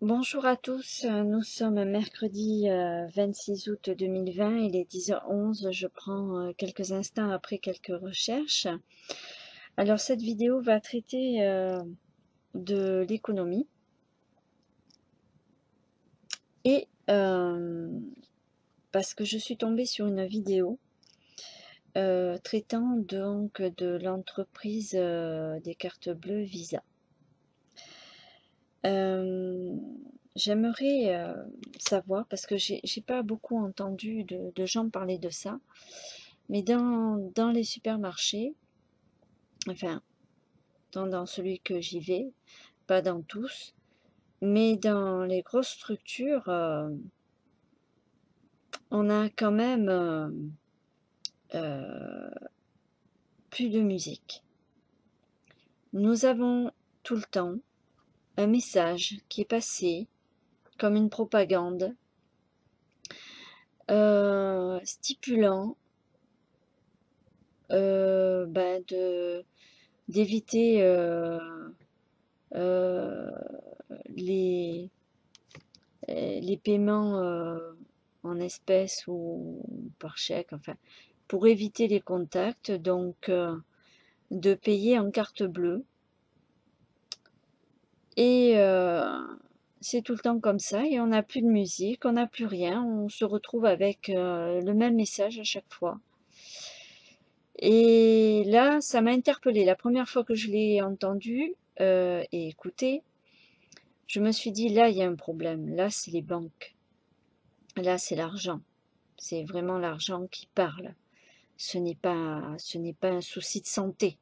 Bonjour à tous, nous sommes mercredi 26 août 2020, il est 10h11, je prends quelques instants après quelques recherches. Alors cette vidéo va traiter de l'économie et parce que je suis tombée sur une vidéo traitant donc de l'entreprise des cartes bleues Visa. J'aimerais savoir, parce que j'ai pas beaucoup entendu de gens parler de ça, mais dans les supermarchés, enfin, dans celui que j'y vais, pas dans tous, mais dans les grosses structures, on a quand même euh, plus de musique. Nous avons tout le temps un message qui est passé comme une propagande stipulant d'éviter euh, les, les paiements en espèces ou par chèque, enfin, pour éviter les contacts, donc de payer en carte bleue. Et c'est tout le temps comme ça, et on n'a plus de musique, on n'a plus rien, on se retrouve avec le même message à chaque fois. Et là, ça m'a interpellée. La première fois que je l'ai entendu et écouté, je me suis dit, là, il y a un problème. Là, c'est les banques. Là, c'est l'argent. C'est vraiment l'argent qui parle. Ce n'est pas un souci de santé.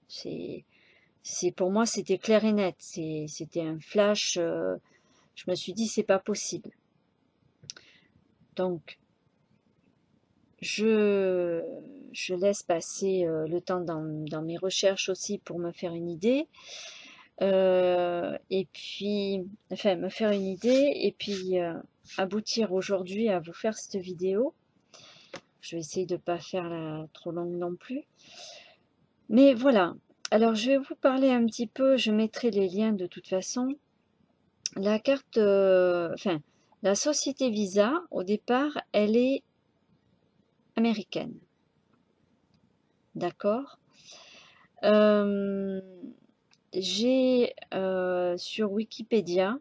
C'est, pour moi, c'était clair et net. C'était un flash. Je me suis dit, c'est pas possible. Donc, je, je laisse passer le temps dans mes recherches aussi pour me faire une idée. Et puis, enfin, me faire une idée et puis aboutir aujourd'hui à vous faire cette vidéo. Je vais essayer de ne pas faire trop longue non plus. Mais voilà. Alors, je vais vous parler un petit peu. Je mettrai les liens de toute façon. La carte, enfin, la société Visa, au départ, elle est américaine. D'accord? J'ai sur Wikipédia,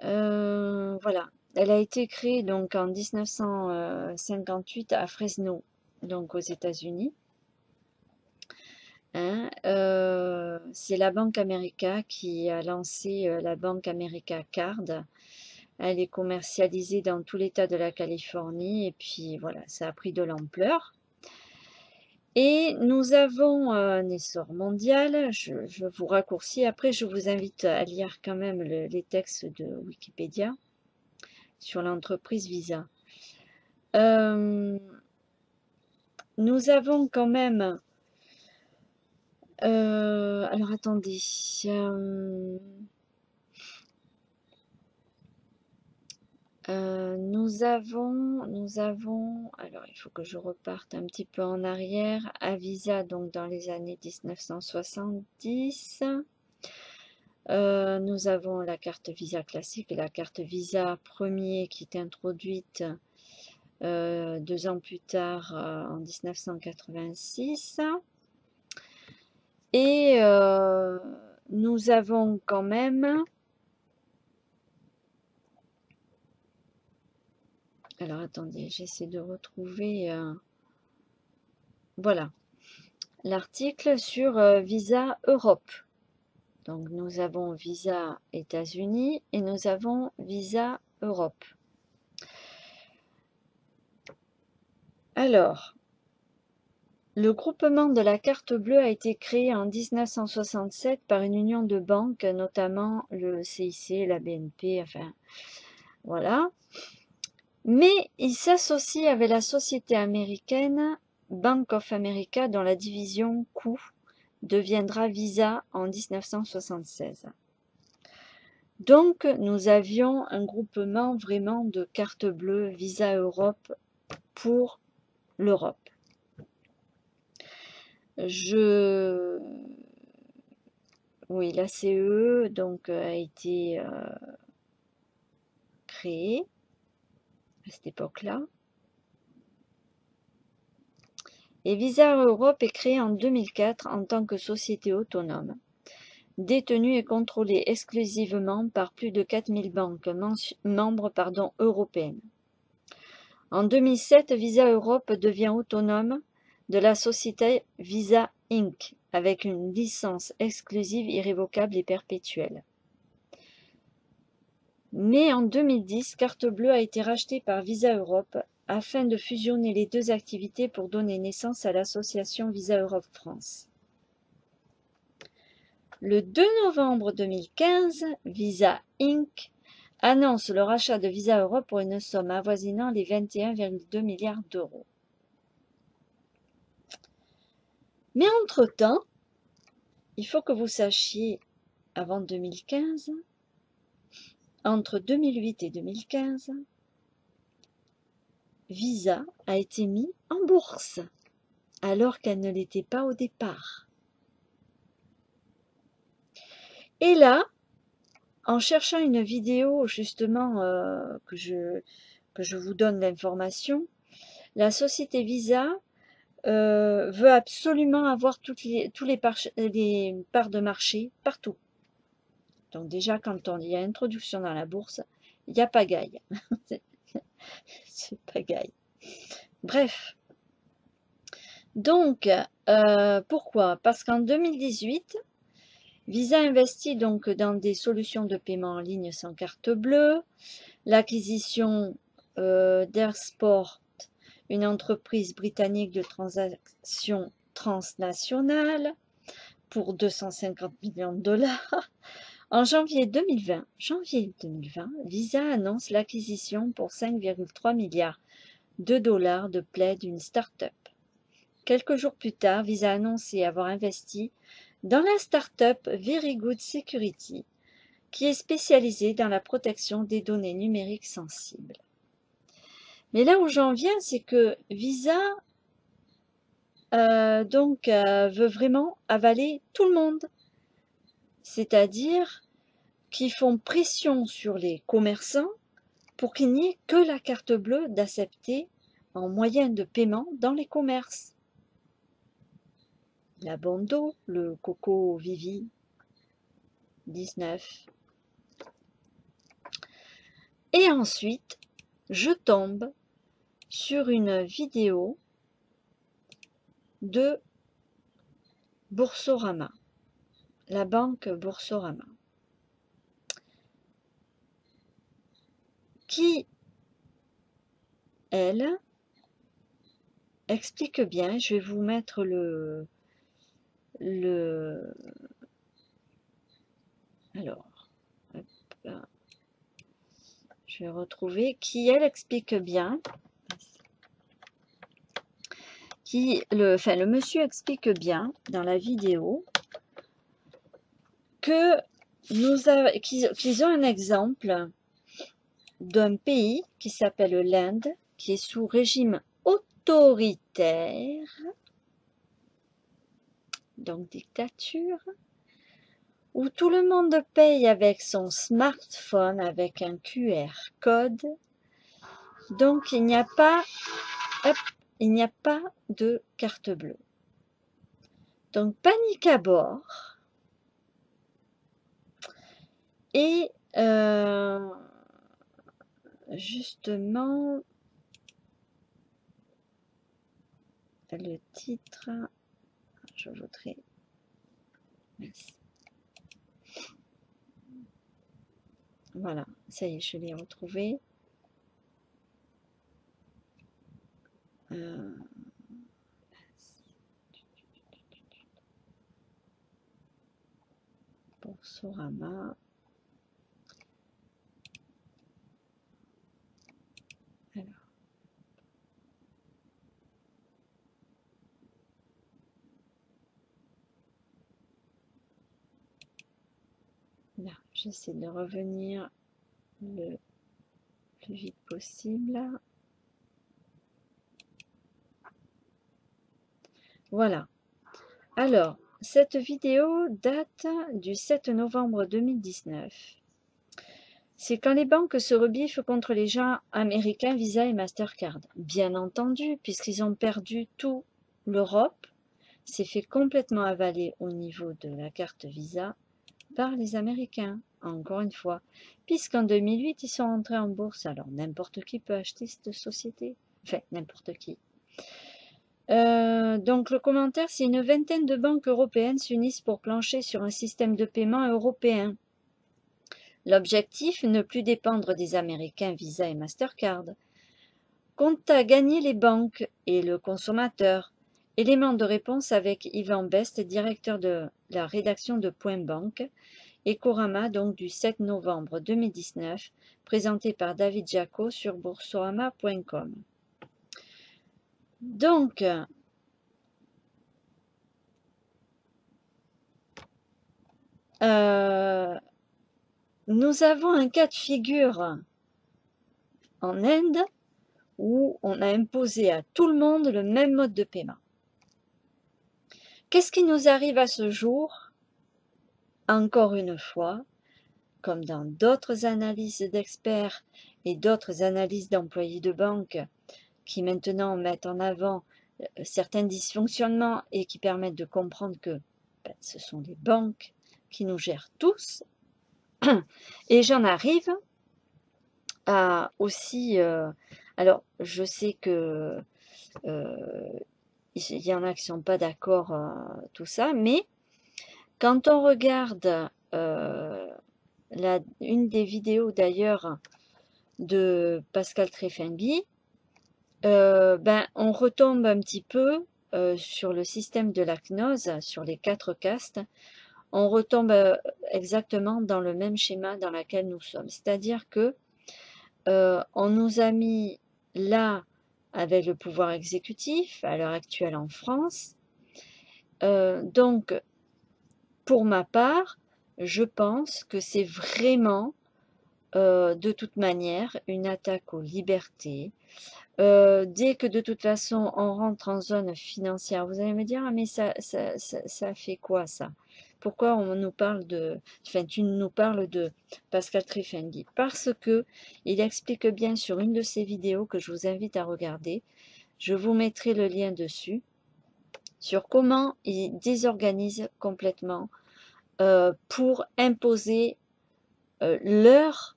voilà, elle a été créée donc en 1958 à Fresno, donc aux États-Unis. Hein, c'est la Banque America qui a lancé la Banque America Card. Elle est commercialisée dans tout l'État de la Californie et puis voilà, ça a pris de l'ampleur. Et nous avons un essor mondial. Je vous raccourcis. Après, je vous invite à lire quand même les textes de Wikipédia sur l'entreprise Visa. Nous avons quand même... alors attendez. Nous avons, alors il faut que je reparte un petit peu en arrière, à Visa, donc dans les années 1970. Nous avons la carte Visa classique et la carte Visa premier qui est introduite 2 ans plus tard en 1986. Et nous avons quand même, alors attendez, j'essaie de retrouver, voilà, l'article sur Visa Europe. Donc nous avons Visa États-Unis et nous avons Visa Europe. Alors, le groupement de la carte bleue a été créé en 1967 par une union de banques, notamment le CIC, la BNP, enfin voilà. Mais il s'associe avec la société américaine Bank of America dont la division coût deviendra Visa en 1976. Donc nous avions un groupement vraiment de cartes bleues Visa Europe pour l'Europe. Je oui, la CE donc a été créée à cette époque-là. Et Visa Europe est créée en 2004 en tant que société autonome, détenue et contrôlée exclusivement par plus de 4000 banques membres européennes. En 2007, Visa Europe devient autonome de la société Visa Inc. avec une licence exclusive, irrévocable et perpétuelle. Mais en 2010, Carte Bleue a été rachetée par Visa Europe afin de fusionner les deux activités pour donner naissance à l'association Visa Europe France. Le 2 novembre 2015, Visa Inc. annonce le rachat de Visa Europe pour une somme avoisinant les 21,2 milliards d'euros. Mais entre-temps, il faut que vous sachiez, avant 2015, entre 2008 et 2015, Visa a été mis en bourse, alors qu'elle ne l'était pas au départ. Et là, en cherchant une vidéo justement que je vous donne l'information, la société Visa veut absolument avoir tous les parts de marché partout. Donc déjà, quand il y a introduction dans la bourse, il y a pagaille. C'est pagaille. Bref. Donc, pourquoi? Parce qu'en 2018, Visa investit donc dans des solutions de paiement en ligne sans carte bleue, l'acquisition d'Airsport, une entreprise britannique de transactions transnationales, pour 250 millions de dollars. En janvier 2020, Visa annonce l'acquisition pour 5,3 milliards de dollars de Plaid d'une start-up. Quelques jours plus tard, Visa a annoncé avoir investi dans la start-up Very Good Security, qui est spécialisée dans la protection des données numériques sensibles. Mais là où j'en viens, c'est que Visa veut vraiment avaler tout le monde. C'est-à-dire qu'ils font pression sur les commerçants pour qu'il n'y ait que la carte bleue d'accepter en moyen de paiement dans les commerces. La Bondo, le Coco Vivi 19. Et ensuite, je tombe sur une vidéo de Boursorama, la banque Boursorama, qui, elle, explique bien, je vais vous mettre alors, hop là, je vais retrouver, qui, elle, explique bien, le monsieur explique bien dans la vidéo que qu'ils ont un exemple d'un pays qui s'appelle l'Inde, qui est sous régime autoritaire, donc dictature, où tout le monde paye avec son smartphone, avec un QR code. Donc il n'y a pas, de carte bleue. Donc panique à bord. Et justement, le titre, je voudrais... Merci. Voilà, ça y est, je l'ai retrouvé. Boursorama. Alors. Là, j'essaie de revenir le plus vite possible. Voilà. Alors, cette vidéo date du 7 novembre 2019. C'est quand les banques se rebiffent contre les gens américains Visa et Mastercard. Bien entendu, puisqu'ils ont perdu toute l'Europe, s'est fait complètement avaler au niveau de la carte Visa par les Américains, encore une fois. Puisqu'en 2008, ils sont entrés en bourse, alors n'importe qui peut acheter cette société. Enfin, n'importe qui. Donc le commentaire, c'est une vingtaine de banques européennes s'unissent pour plancher sur un système de paiement européen. L'objectif, ne plus dépendre des Américains Visa et Mastercard. Compte à gagner les banques et le consommateur. Élément de réponse avec Yvan Best, directeur de la rédaction de Point Banque, Ecorama, donc du 7 novembre 2019, présenté par David Jaco sur boursorama.com. Donc, nous avons un cas de figure en Inde où on a imposé à tout le monde le même mode de paiement. Qu'est-ce qui nous arrive à ce jour? Encore une fois, comme dans d'autres analyses d'experts et d'autres analyses d'employés de banque qui maintenant mettent en avant certains dysfonctionnements et qui permettent de comprendre que ce sont les banques qui nous gèrent tous. Et j'en arrive à aussi... alors, je sais que il y en a qui ne sont pas d'accord, tout ça, mais quand on regarde une des vidéos d'ailleurs de Pascal Trefengui, on retombe un petit peu sur le système de la gnose, sur les 4 castes. On retombe exactement dans le même schéma dans lequel nous sommes. C'est-à-dire que on nous a mis là avec le pouvoir exécutif à l'heure actuelle en France. Donc, pour ma part, je pense que c'est vraiment de toute manière une attaque aux libertés. Dès que de toute façon on rentre en zone financière, vous allez me dire, ah, mais ça fait quoi ça? Pourquoi on nous parle de, enfin tu nous parles de Pascal Trefengui? Parce que il explique bien sur une de ses vidéos que je vous invite à regarder, je vous mettrai le lien dessus, sur comment il désorganise complètement pour imposer leur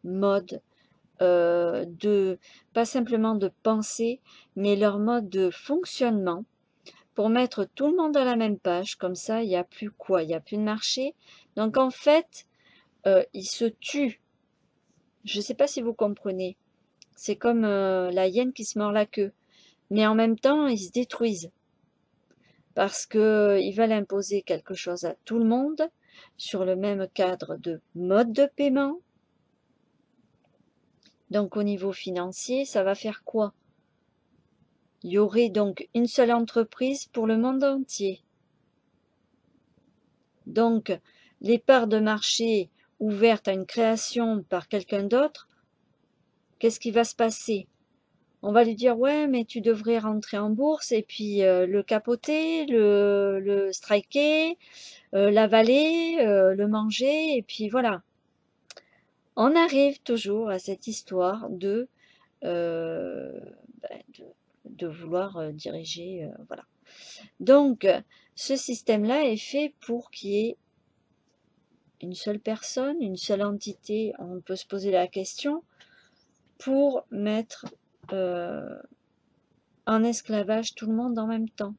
mode pas simplement de pensée, mais leur mode de fonctionnement pour mettre tout le monde à la même page. Comme ça, il n'y a plus quoi? Il n'y a plus de marché. Donc en fait, ils se tuent. Je ne sais pas si vous comprenez. C'est comme la hyène qui se mord la queue. Mais en même temps, ils se détruisent. Parce qu'ils veulent imposer quelque chose à tout le monde sur le même cadre de mode de paiement. Donc au niveau financier, ça va faire quoi? Il y aurait donc une seule entreprise pour le monde entier. Donc, les parts de marché ouvertes à une création par quelqu'un d'autre, qu'est-ce qui va se passer? On va lui dire, ouais, mais tu devrais rentrer en bourse et puis le capoter, le striker, l'avaler, le manger, et puis voilà. On arrive toujours à cette histoire euh, ben, de vouloir diriger, voilà. Donc, ce système-là est fait pour qu'il y ait une seule personne, une seule entité, on peut se poser la question, pour mettre en esclavage tout le monde en même temps.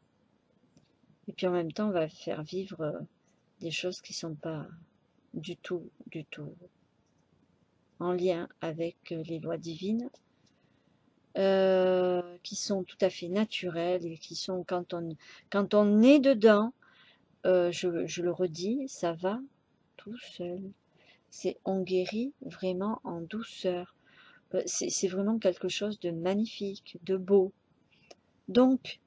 Et puis en même temps, on va faire vivre des choses qui ne sont pas du tout en lien avec les lois divines, qui sont tout à fait naturelles et qui sont, quand on est dedans, je le redis, ça va tout seul. On guérit vraiment en douceur. C'est vraiment quelque chose de magnifique, de beau. Donc,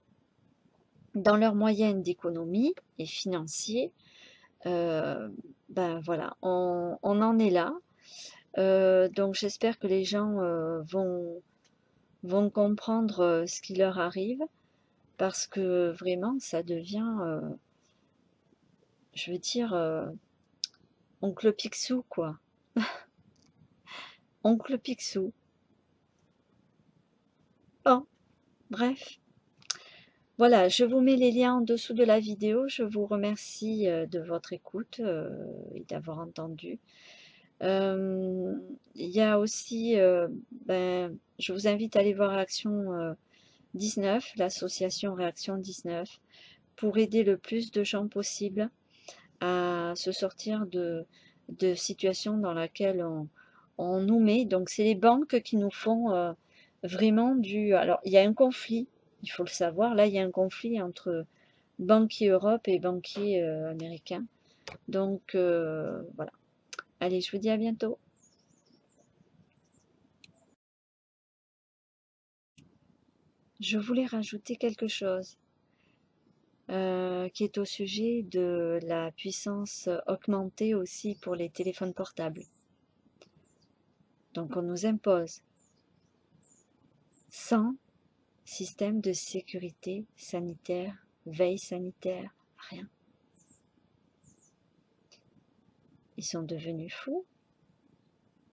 dans leurs moyens d'économie et financiers, ben voilà, on en est là. Donc j'espère que les gens vont comprendre ce qui leur arrive. parce que vraiment, ça devient, je veux dire, oncle Picsou, quoi. Oncle Picsou. Bon, bref. Voilà, je vous mets les liens en dessous de la vidéo. Je vous remercie de votre écoute et d'avoir entendu. Il y a aussi, je vous invite à aller voir Action 19, l'association Réaction 19, pour aider le plus de gens possible à se sortir de situations dans lesquelles on nous met. Donc, c'est les banques qui nous font vraiment du... Alors, il y a un conflit, il faut le savoir. Là, il y a un conflit entre banquiers Europe et banquiers américains. Donc, voilà. Allez, je vous dis à bientôt. Je voulais rajouter quelque chose qui est au sujet de la puissance augmentée aussi pour les téléphones portables. Donc, on nous impose sans système de sécurité sanitaire, veille sanitaire, rien. Ils sont devenus fous.